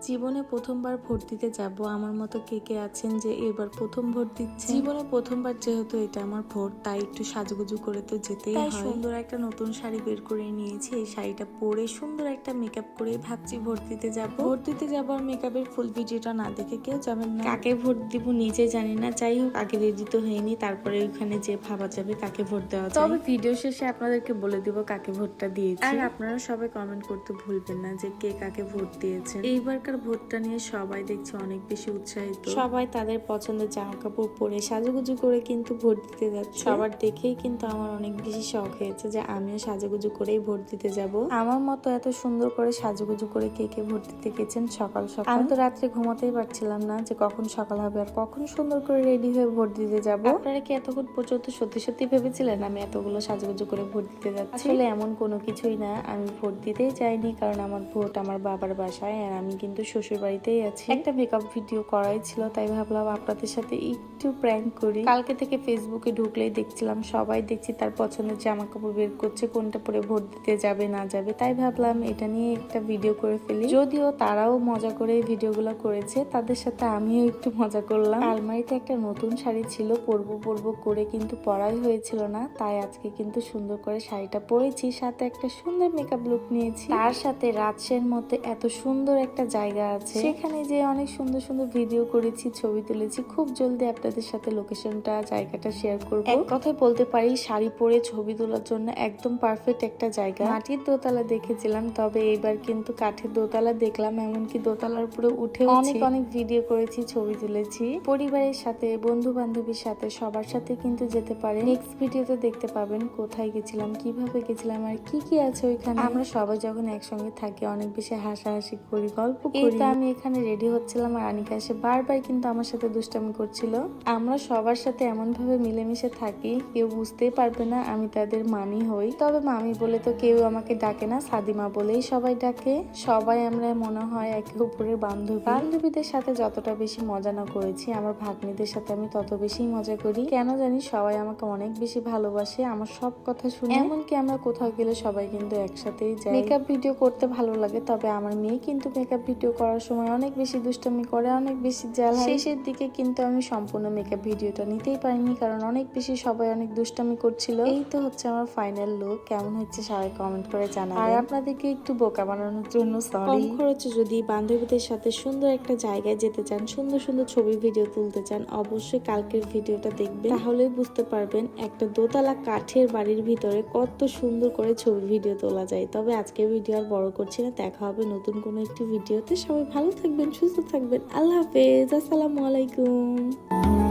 জীবনে প্রথমবার ভোট দিতে যাব, আমার মতো কে কে আছেন যে এবার প্রথম ভোট দিচ্ছে? জীবনে প্রথমবার যেহেতু এটা আমার ভোট, তাই একটু সাজুগুজু করে তো যেতেই হয়। সুন্দর একটা নতুন শাড়ি বের করে নিয়েছি, এই শাড়িটা পরে সুন্দর একটা মেকআপ করে ভাবছি ভোট দিতে যাব। ভোট দিতে যাব আর মেকআপের ফুল ভিডিওটা না দেখে কেউ যাবেন না। কাকে ভোট দিব নিজে জানি না, যাই হোক আগে রেডি তো হয়নি, তারপরে ওখানে যে ভাবা যাবে কাকে ভোট দেওয়া যায়। তবে ভিডিও শেষে আপনাদেরকে বলে দিব কাকে ভোটটা দিয়েছি। আর আপনারা সবাই কমেন্ট করতে ভুলবেন না যে কে কাকে ভোট দিয়েছেন। এইবারকার ভোটটা নিয়ে সবাই দেখছি অনেক বেশি উৎসাহিত, সবাই তাদের পছন্দের জামা কাপড় পরে সাজুগুজু করে কিন্তু ভোট দিতে যাচ্ছে। সবার দেখেই কিন্তু আমার অনেক বেশি শখ হয়েছে যে আমিও সাজুগুজু করেই ভোট দিতে যাব। আমার মতো এত সুন্দর করে সাজুগুজু করে কে কে ভোট দিতে গেছেন সকাল সকাল? আমি তো রাত্রে ঘুমাতেই পারছিলাম না যে কখন সকাল হবে আর কখন সুন্দর করে রেডি হয়ে ভোট দিতে যাব। আপনারা কি এতক্ষণ পর্যন্ত সত্যি সত্যি ভেবেছিলেন আমি এতগুলো সাজুগুজু করে ভোট দিতে যাচ্ছি? আসলে এমন কোনো কিছুই না, আমি ভোট দিতেই চাইনি, কারণ আমার ভোট আমার বাবার বাসায় আর আমি কিন্তু শ্বশুর বাড়িতেই আছি। একটা মেকআপ ভিডিও করাই ছিল, তাই ভাবলাম আপনাদের সাথে একটু প্র্যাঙ্ক করি। কালকে থেকে ফেসবুকে ঢুকলেই দেখছিলাম সবাই দেখছি তার পছন্দের জামা কাপড় বের করছে, কোনটা পরে ভোট দিতে যাবে না যাবে, তাই ভাবলাম এটা নিয়ে একটা ভিডিও করে ফেলি। যদিও তারাও মজা করে ভিডিওগুলো করেছে, তাদের সাথে আমিও একটু মজা করলাম। আলমারিতে একটা নতুন শাড়ি ছিল, পরবো করে কিন্তু পরাই হয়েছিল না, তাই আজকে কিন্তু সুন্দর করে শাড়িটা পরেছি, সাথে একটা সুন্দর মেকআপ লুক নিয়েছি। তার সাথে রাজশাহীর মধ্যে এত সুন্দর একটা জায়গা আছে, সেখানে যে অনেক সুন্দর সুন্দর ভিডিও করেছি, ছবি তুলেছি। খুব জলদি আপনাদের সাথে লোকেশনটা, জায়গাটা শেয়ার করব। এক কথায় বলতে পারি শাড়ি পরে ছবি তোলার জন্য একদম পারফেক্ট একটা জায়গা। মাটির দোতলা দেখেছিলাম, তবে এবার কিন্তু কাঠের দোতলা দেখলাম, এমনকি দোতলার উপরে উঠে অনেক অনেক ভিডিও করেছি, ছবি তুলেছি। পরিবারের সাথে, বন্ধু বান্ধবীর সাথে, সবার সাথে কিন্তু যেতে পারে। নেক্সট ভিডিওতে দেখতে পাবেন কোথায় গেছিলাম, কিভাবে গেছিলাম আর কি কি আছে ওইখানে। আমরা সবাই যখন একসঙ্গে থাকি অনেক বেশি হাসাহাসি করি, গল্প করি। এই তো আমি এখানে রেডি হচ্ছিলাম আর আনিকা এসে বারবার কিন্তু আমার সাথে দুষ্টামি করছিল। আমরা সবার সাথে এমন ভাবে মিলেমিশে থাকি, কেউ বুঝতেই পারবে না আমি তাদের মামি হই। তবে মামি বলে তো কেউ আমাকে ডাকে না, সাদিমা বলেই সবাই ডাকে। সবাই আমরা মনে হয় একে অপরের বান্ধবী। বান্ধবীদের সাথে যতটা বেশি মজা না করেছি, আমার ভাগ্নিদের সাথে আমি তত বেশি মজা করি। কেন জানি সবাই আমাকে অনেক বেশি ভালোবাসে, আমার সব কথা শুনে। এমনকি আমরা কোথাও গেলে সবাই কিন্তু একসাথেই যাই। মেকআপ ভিডিও করতে ভালো লাগে, তবে আমার মেয়ে কিন্তু মেকআপ ভিডিও করার সময় অনেক বেশি দুষ্টামি করে, অনেক বেশি জ্বালায়। শেষের দিকে কিন্তু আমি সম্পূর্ণ মেকআপ ভিডিওটা নিতেই পারিনি, কারণ অনেক বেশি সবাই অনেক দুষ্টামি করছিল। এই তো হচ্ছে আমার ফাইনাল লুক, কেমন হচ্ছে সবাই কমেন্ট করে জানাবেন। আর আপনাদেরকে একটু বোকা বানানোর জন্য সরি। কম খরচে যদি বান্ধবীদের সাথে সুন্দর একটা জায়গায় যেতে চান, সুন্দর সুন্দর ছবি ভিডিও তুলতে চান, অবশ্যই কালকের ভিডিওটা দেখবেন, তাহলেই বুঝতে পারবেন একটা দোতলা কাঠের বাড়ির ভিতরে কত সুন্দর করে ছবি ভিডিও তোলা যায়। তবে আজকের ভিডিও আর বড় করছি না, দেখা হবে নতুন কোনো একটি ভিডিওতে। সবাই ভালো থাকবেন, সুস্থ থাকবেন, আল্লাহ হাফেজ, আসসালামু আলাইকুম।